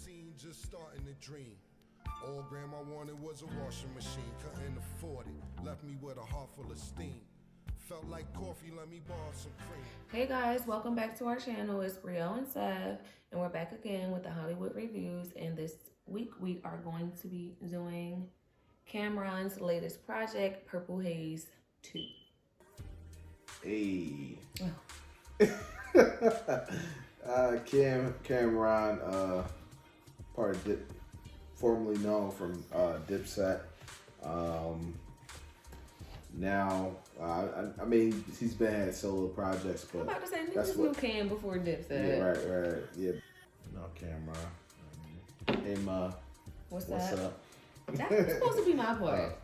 13, just starting to dream. All grandma wanted was a washing machine, couldn't afford it. Left me with a heart full of steam. Felt like coffee, let me borrow some cream. Hey guys, welcome back to our channel. It's Brielle and Seth, and we're back again with the Hollywood reviews. And this week we are going to be doing Cam'ron's latest project, Purple Haze 2. Hey. Cam'ron, part of formerly known from Dipset. Now, I mean, he's been had solo projects, but I'm about to say, that's niggas knew Cam before Dipset. Yeah, right. Yeah. No, Cam'ron. Hey, Ma. What's up? That's supposed to be my part.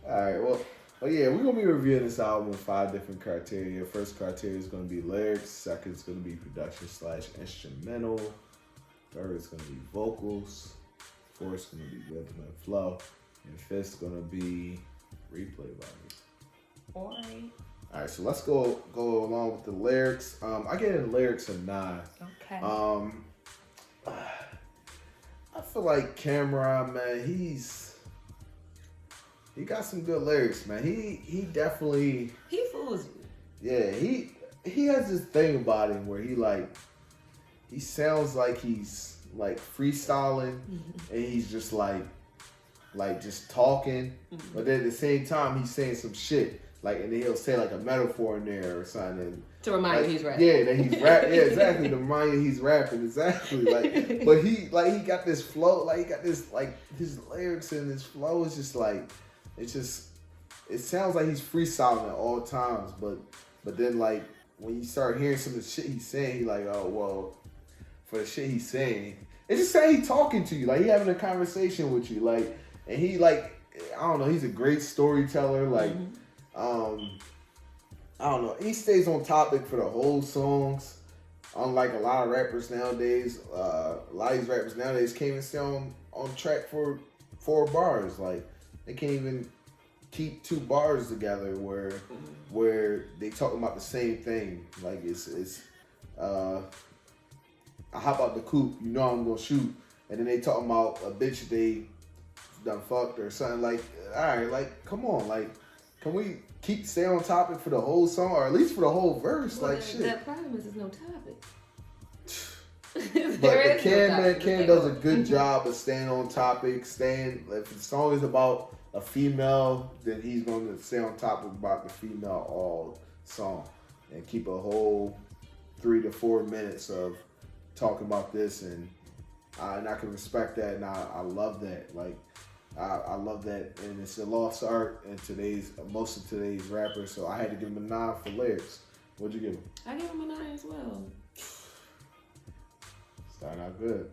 Alright, well, yeah, we're going to be reviewing this album with 5 different criteria. First criteria is going to be lyrics. Second is going to be production/instrumental. Third is going to be vocals. Fourth is going to be rhythm and flow. And fifth is going to be replay value. Alright, so let's go along with the lyrics. I gave the lyrics a 9. Okay. I feel like Cam'ron, man, he got some good lyrics, man. He definitely fools you. Yeah, he has this thing about him where he sounds like he's like freestyling and he's just like just talking, but then at the same time he's saying some shit. Like, and then he'll say like a metaphor in there or something. To remind you he's rapping. Yeah, that he's rapping. Yeah, exactly. To remind you he's rapping. Exactly. Like, but he got this flow. Like, he got this, like, his lyrics and his flow is just like, it sounds like he's freestyling at all times. But then, like, when you start hearing some of the shit he's saying, he like, oh, well, for the shit he's saying, it's just saying he's talking to you. Like, he having a conversation with you. Like, and he, like, I don't know, he's a great storyteller. Like, I don't know. He stays on topic for the whole songs. Unlike a lot of rappers nowadays, a lot of these rappers nowadays can't even stay on track for 4 bars. Like, they can't even keep 2 bars together where they talking about the same thing. Like, it's I hop out the coupe, you know I'm gonna shoot, and then they talking about a bitch they done fucked or something. Like, all right, like, come on, like, can we stay on topic for the whole song, or at least for the whole verse? Well, like, shit. The problem is there's no topic. But Cam does a good job of staying on topic. If the song is about a female, then he's going to stay on topic about the female all song and keep a whole 3 to 4 minutes of talking about this, and I can respect that, and I love that. Like, I love that, and it's a lost art in most of today's rappers. So I had to give him a 9 for lyrics. What'd you give him? I gave him a 9 as well. Starting out good.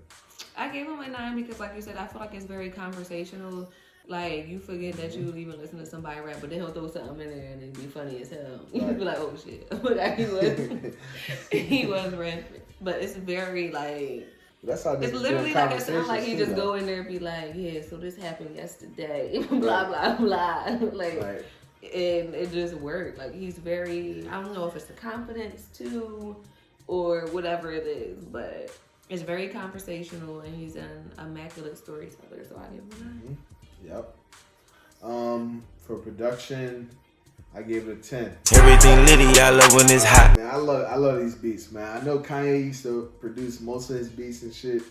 I gave him a 9 because, like you said, I feel like it's very conversational. Like, you forget that you even listen to somebody rap, but then he'll throw something in there and it'd be funny as hell. Right. You'd be like, oh shit. But he was rapping. But it's very like, that's how it's literally like it sounds like he just go in there and be like, yeah, so this happened yesterday, blah blah blah, like, right. And it just worked. Like, he's very, I don't know if it's the confidence too, or whatever it is, but it's very conversational, and he's an immaculate storyteller. So I give him a 9. Yep. For production, I gave it a 10. Everything litty, I love when it's hot. Man, I love these beats, man. I know Kanye used to produce most of his beats and shit.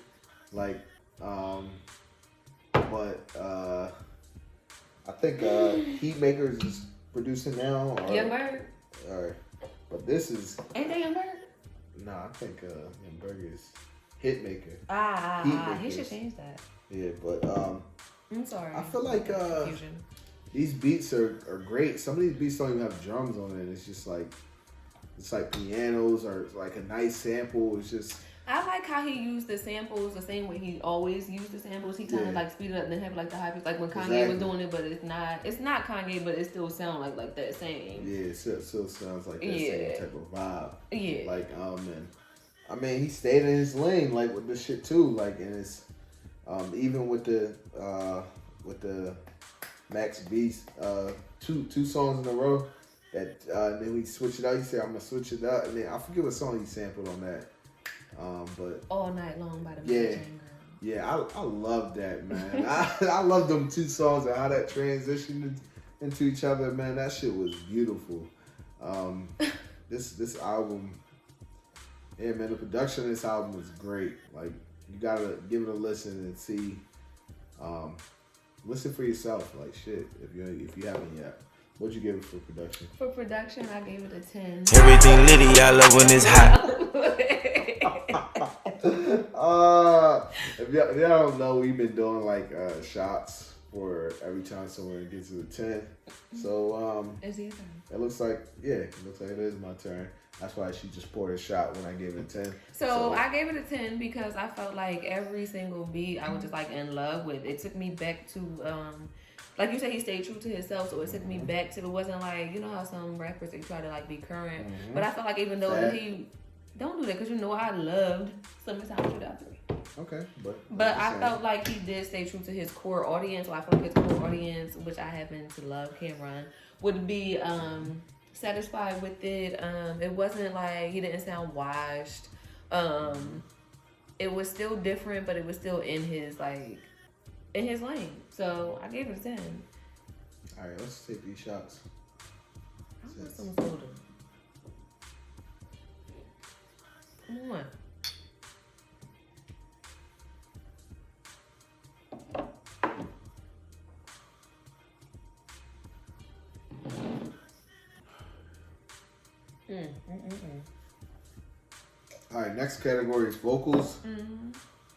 Like, but I think Heatmakers is producing now. Young Bird? Alright. But this is... Ain't they Young Bird? Nah, I think Young Bird is Hitmaker. He should change that. Yeah, but I'm sorry. I feel like these beats are great. Some of these beats don't even have drums on it. It's just like, it's like pianos or like a nice sample. It's just... I like how he used the samples the same way he always used the samples. He kind of like speed it up and then have like the high pitch, like when Kanye was doing it, but it's not Kanye, but it still sounds like that same. Yeah, it still sounds like that same type of vibe. Yeah. Like, and I mean, he stayed in his lane, like, with this shit too. Like, and it's, even with the Max Beast, two songs in a row that then we switch it out. He said, I'm gonna switch it out, and then I forget what song he sampled on that. But All Night Long by the Medellin Girl. Yeah, I love that, man. I love them 2 songs and how that transitioned into each other, man. That shit was beautiful. This album, yeah, man, the production of this album is great. Like, you gotta give it a listen and see. Listen for yourself, like shit. If you haven't yet, what'd you give it for production? For production, I gave it a 10. Everything litty, I love when it's hot. If y'all don't know, we've been doing like shots for every time someone gets to the 10. So It's your turn. it looks like it is my turn. That's why she just poured a shot when I gave it a 10. So I gave it a 10 because I felt like every single beat I was just like in love with. It took me back to like you said, he stayed true to himself, so it took me back to, it wasn't like, you know how some rappers, they try to like be current, but I felt like even though he don't do that, because you know I loved Summertime 2003. Okay, but I felt like he did stay true to his core audience. So I felt like his core audience, which I happen to love, Cam'ron, would be satisfied with it. It wasn't like he didn't sound washed. It was still different, but it was still in his lane. So I gave it a 10. All right, let's take these shots. I want some soda. Come on. All right, next category is vocals.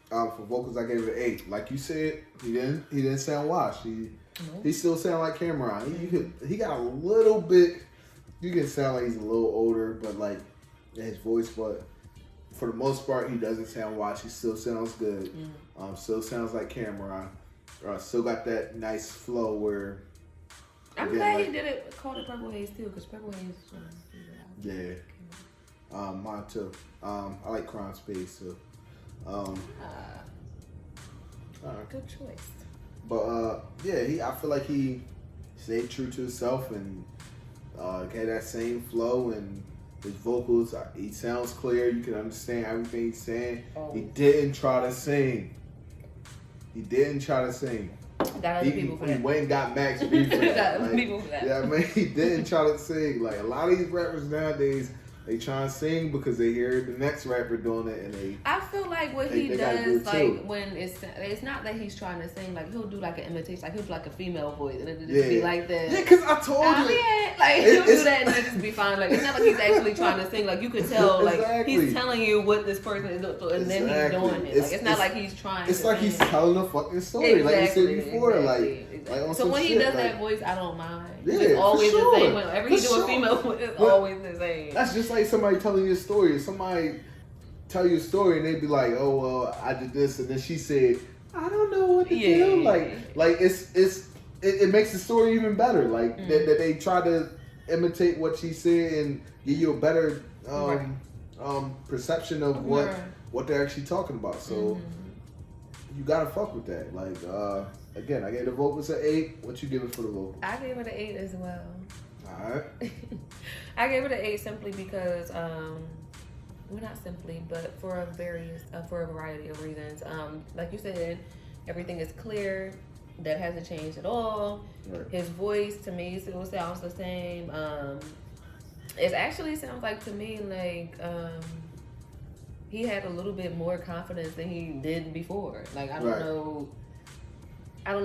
For vocals, I gave it an 8. Like you said, he didn't sound washed. He still sound like Cam'ron. He got a little bit. You can sound like he's a little older, but like his voice. But for the most part, he doesn't sound washed. He still sounds good. Still sounds like Cam'ron. Still got that nice flow where. I'm glad he did it. Called it Purple Haze too, because Purple Haze. Yeah. Mine too. I like Crime Space too. Good choice. But I feel like he stayed true to himself and had that same flow, and his vocals. He sounds clear. You can understand everything he's saying. He didn't try to sing. Got other people for that. He went and got Max B for that. Got other people for that. Yeah, I mean, he didn't try to sing. Like a lot of these rappers nowadays, they try and sing because they hear the next rapper doing it, and they. I feel like what he does, like when it's not that he's trying to sing. Like he'll do like an imitation, like he'll do like a female voice, and it'll just be like that. Yeah, because I told you. Like he'll do that, and it'll just be fine. Like it's not like he's actually trying to sing. Like you could tell, like he's telling you what this person is doing, and then he's doing it. Like it's not like he's trying. It's like he's telling a fucking story, like you said before. Like so when he does that voice, I don't mind. Yeah, it's always the same. Whenever he do a female voice, it's always the same. That's just like somebody telling you a story. Somebody tell you a story and they'd be like, "Oh well, I did this," and then she said, "I don't know what to do." Like it makes the story even better. Like that they try to imitate what she said and give you a better perception of what they're actually talking about. So you gotta fuck with that. Like again, I gave the vocals an 8. What you give it for the vocals? I gave it an 8 as well. All right. I gave it an 8 simply because, well, not simply, but for a variety of reasons. Like you said, everything is clear. That hasn't changed at all. Right. His voice to me still sounds the same. It actually sounds like to me like he had a little bit more confidence than he did before. Like I don't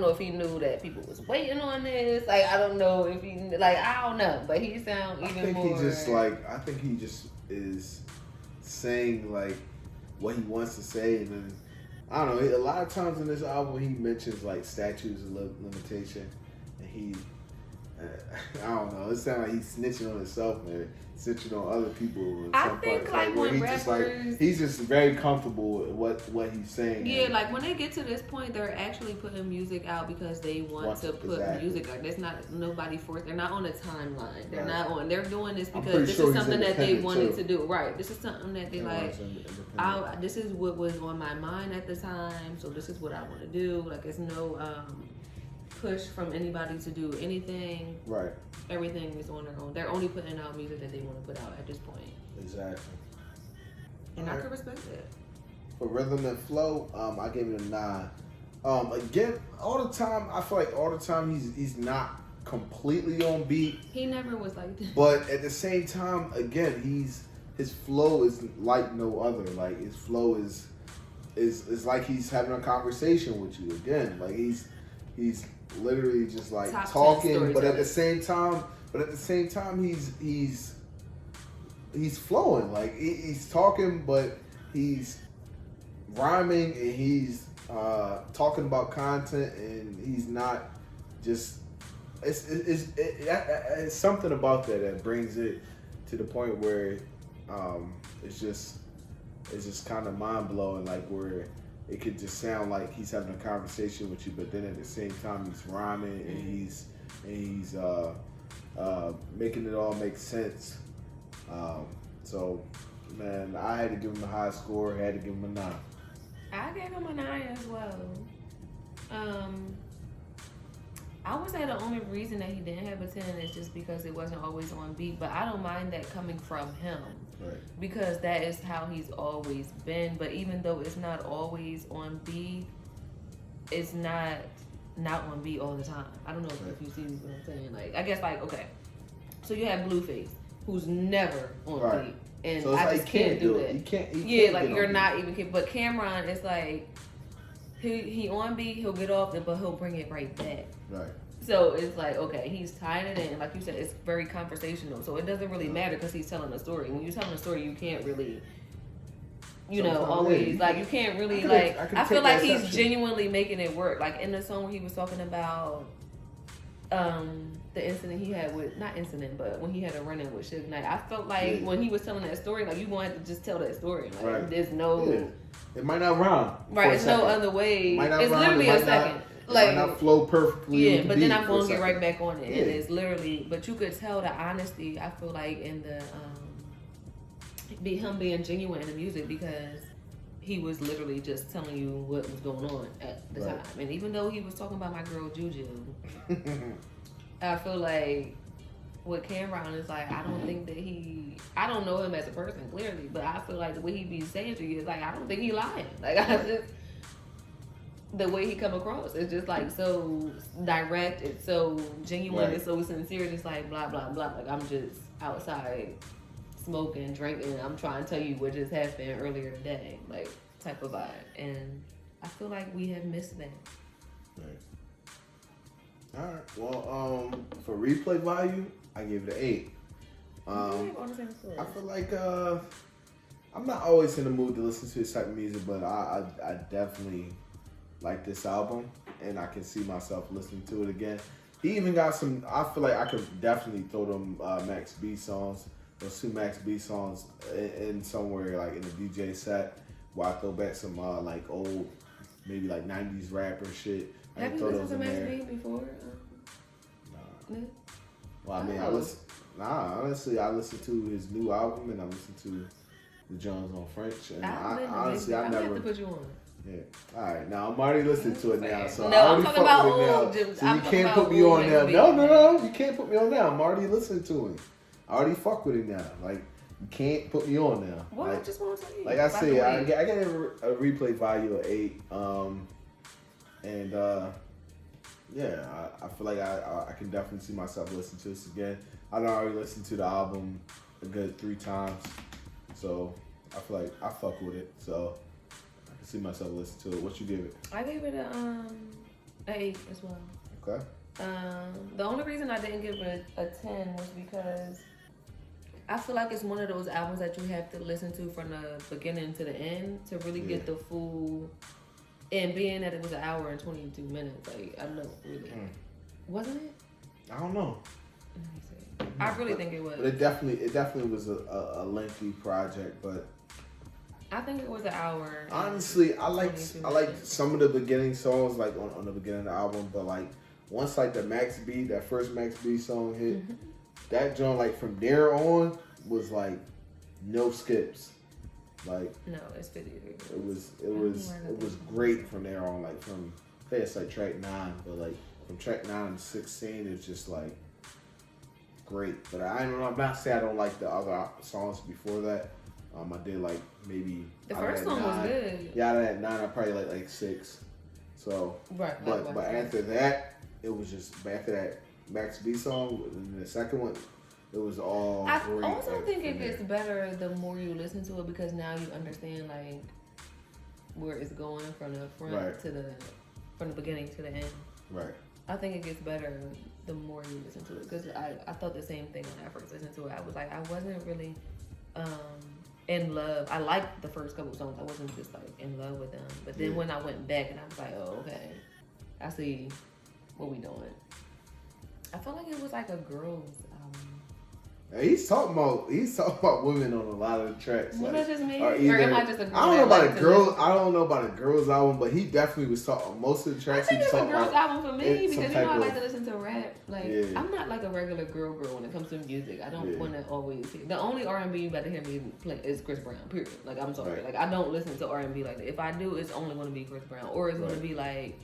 know if he knew that people was waiting on this. Like I don't know if he I don't know, but he sounds even more. I think he just is saying like what he wants to say, and then I don't know. A lot of times in this album, he mentions like statutes of limitation, and he, I don't know. It sounds like he's snitching on himself, man. Snitching on other people. I think like when rappers, he's just very comfortable with what he's saying. Yeah, like when they get to this point, they're actually putting music out because they want to put music out. There's not nobody forced. They're not on a timeline. They're not on. They're doing this because this is something that they wanted to do. Right. This is something that they like. This is what was on my mind at the time, so this is what I want to do. Like it's no push from anybody to do anything. Right. Everything is on their own. They're only putting out music that they want to put out at this point. Exactly. And I could respect that. For rhythm and flow, I gave it a 9. Again, all the time, I feel like all the time he's not completely on beat. He never was like that. But at the same time, again, his flow is like no other. Like his flow is like he's having a conversation with you again. Like he's literally just like Top talking, but at the same time, he's flowing. Like he's talking, but he's rhyming and he's talking about content, and he's not just. It's something about that brings it to the point where it's just kind of mind blowing, like where it could just sound like he's having a conversation with you, but then at the same time he's rhyming and he's making it all make sense. So man, I had to give him a high score. I had to give him a 9. I gave him a 9 as well. I would say the only reason that he didn't have a 10 is just because it wasn't always on beat, but I don't mind that coming from him. Right. Because that is how he's always been. But even though it's not always on beat, it's not on beat all the time. I don't know if you see what I'm saying. Like, I guess, like, okay, so you have Blueface, who's never on beat, and so I just can't do that. You can't like you're not even kidding. But Cam'ron is like, he on beat, he'll get off it, but he'll bring it right back. Right. So it's like, okay, he's tying it in. Like you said, it's very conversational. So it doesn't really matter because he's telling a story. When you're telling a story, you can't really, always, like, you can't really, I feel like he's genuinely making it work. Like in the song where he was talking about the incident he had with, not incident, but when he had a run-in with Suge Knight, I felt like when he was telling that story, like, you going to have to just tell that story. Like, there's no... Yeah. It might not rhyme. Right, it's no other way. It's literally a second. Like, it might not flow perfectly. Yeah, but then I'm going to get right back on it. Yeah. And it's literally, but you could tell the honesty, I feel like, in the, him being genuine in the music, because he was literally just telling you what was going on at the time. And even though he was talking about my girl Juju, I feel like with Cam'ron, it's like, I don't think that I don't know him as a person, clearly, but I feel like the way he be saying to you is like, I don't think he lying. Like, the way he come across, it's just like so direct, it's so genuine, it's so sincere, just like blah, blah, blah. Like, I'm just outside smoking, drinking, I'm trying to tell you what just happened earlier today, like, type of vibe. And I feel like we have missed that. Right. All right. Well, for replay value, I give it an 8. I feel like I'm not always in the mood to listen to this type of music, but I definitely like this album, and I can see myself listening to it again. He even got some. I feel like I could definitely throw them Max B songs, those 2 Max B songs, in somewhere like in the DJ set, where I throw back some like old, maybe like 90s rapper shit. Have you listened to Max B before? Nah. Well, I mean, honestly, I listened to his new album, and I listened to the Jones on French, and honestly, I never. have to put you on. Yeah. All right. Now I'm already listening to it now, so no, I already I'm talking about old. So you can't put me on now. No. You can't put me on now. I'm already listening to him. I already fuck with him now. Like, you can't put me on now. Well, like, I just want to tell you. Like I said, I get a replay value of 8. Yeah, I feel like I can definitely see myself listening to this again. I already listened to the album a good 3 times, so I feel like I fuck with it. So I can see myself listening to it. What you give it? I gave it a 8 as well. Okay. The only reason I didn't give it a 10 was because I feel like it's one of those albums that you have to listen to from the beginning to the end to really get the full. And being that it was 1 hour and 22 minutes, like, I don't really. Wasn't it? I don't know. I really think it was. But it definitely was a lengthy project, but I think it was 1 hour. Honestly, I like some of the beginning songs, like on the beginning of the album, but like once like that first Max B song hit, that joint, like from there on was like no skips. Like, no, it's 50. It was great from there on. Like from, I think it's like track 9, but like from track 9 to 16, it's just like great. But I'm not saying I don't like the other songs before that. I did like maybe the first song was good. Yeah, out of that 9, I probably like 6. So, right. But after that, it was just after that Max B song, and the second one, it was all. I great. also think it gets better the more you listen to it because now you understand like where it's going from the front to from the beginning to the end. Right. I think it gets better the more you listen to it because I thought the same thing when I first listened to it. I was like, I wasn't really in love. I liked the first couple songs. I wasn't just like in love with them. But then when I went back and I was like, oh, okay, I see what we doing. I felt like it was like a girl's album. He's talking about women on a lot of the tracks. Well, like, that's just me. Or am I just a girl? I don't know about a girl. I don't know about a girl's album, but he definitely was talking. Most of the tracks I think he was it's a talking girl's about. album for me because you know I like of, to listen to rap. Like I'm not like a regular girl when it comes to music. I don't want to always hear. The only R&B you about to hear me play is Chris Brown. Period. Like I'm sorry. Like I don't listen to R&B like that. If I do, it's only going to be Chris Brown or it's going to be like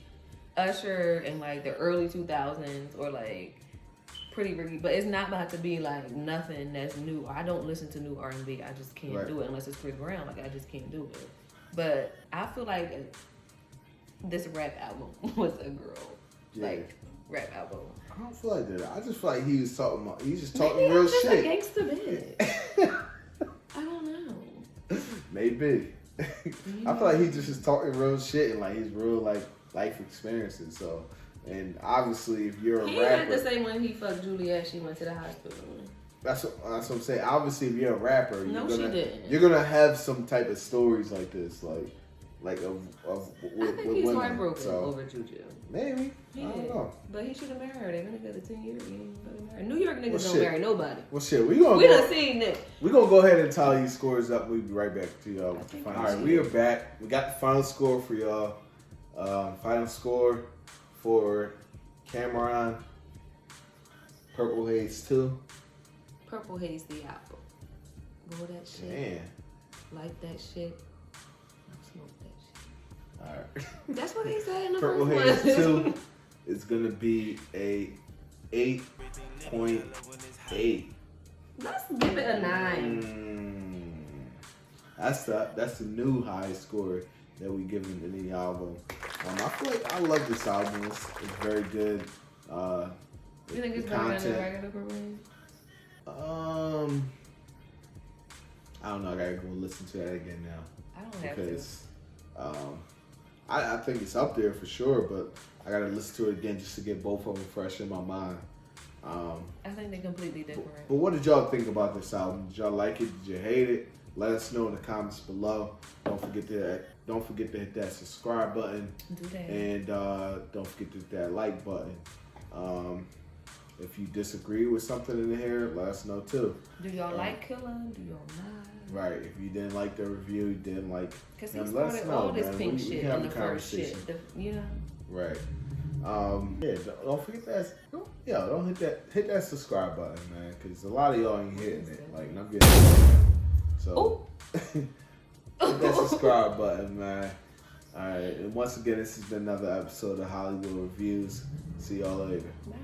Usher in like the early 2000s or like Pretty Ricky, but it's not about to be like nothing that's new. I don't listen to new R&B. I just can't do it unless it's Chris Brown. Like I just can't do it. But I feel like this rap album was a girl like rap album. I don't feel like that. I just feel like he's just talking real shit. Maybe I'm just a gangster bitch. I don't know. Maybe. I feel like he just is talking real shit and like he's real like life experiences. So. And obviously, if you're a rapper... He had to say when he fucked Juliet, she went to the hospital. That's what I'm saying. Obviously, if you're a rapper... she didn't. You're going to have some type of stories like this. Like with I think he's heartbroken over Juju. Maybe. I don't know. But he should have married her. They've been together 10 years. He ain't fucking married. New York niggas don't marry nobody. Well, shit. We done seen that. We're going to go ahead and tally these scores up. We'll be right back to y'all. All right, we are back. We got the final score for y'all. Final score for Cam'ron Purple Haze 2. Purple Haze the album. Roll that shit. Damn. Like that shit. Smoke that shit. Alright. That's what he said in the Purple first Haze one. 2 is gonna be a 8.8. Let's give it a 9. That's the new high score that we given in the album. I feel like I love this album. It's very good. You think it's better than the regular Purple Haze? I don't know. I gotta go listen to that again now. I don't have because I think it's up there for sure, but I gotta listen to it again just to get both of them fresh in my mind. I think they're completely different. But what did y'all think about this album? Did y'all like it? Did you hate it? Let us know in the comments below. Don't forget to hit that subscribe button. Do that. And don't forget to hit that like button. If you disagree with something in here, let us know too. Do y'all like Killa? Do y'all not? Right. If you didn't like the review, you didn't like. Because he started all this pink shit in the first shit. Right. Don't forget that. Don't hit that subscribe button, man. Because a lot of y'all ain't hitting it. Like, I'm getting. So hit that subscribe button, man. All right. And once again, this has been another episode of Hollywood Reviews. See y'all later. Bye.